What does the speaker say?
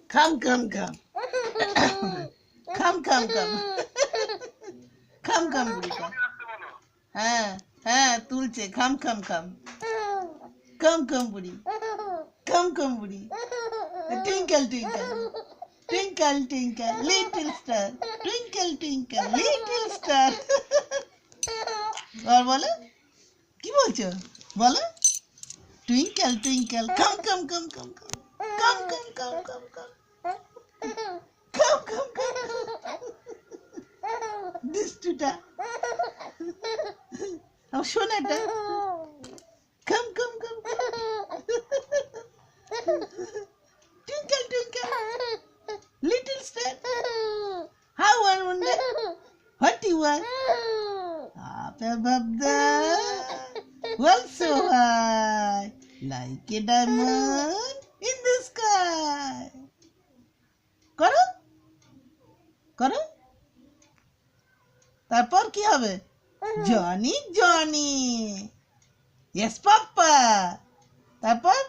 Come, come, come. Come, come, come. Come, come, বুড়ি come. হ্যাঁ হ্যাঁ তুলছে come, come, come. Come, come, বুড়ি. Come, come, বুড়ি. Twinkle, twinkle. Twinkle, twinkle, little star. Twinkle, twinkle, little star. আর বলো কি বলছো বলো টুইঙ্কেল টুইঙ্কেল কাম come come come come come come come come come come come কাম দুষ্টুটা আমার সোনাটা come come come twinkle twinkle little star how I wonder what you are up above the world so high like a diamond in the sky করো করো তারপর কি হবে Johnny Johnny yes পাপ্পা তারপর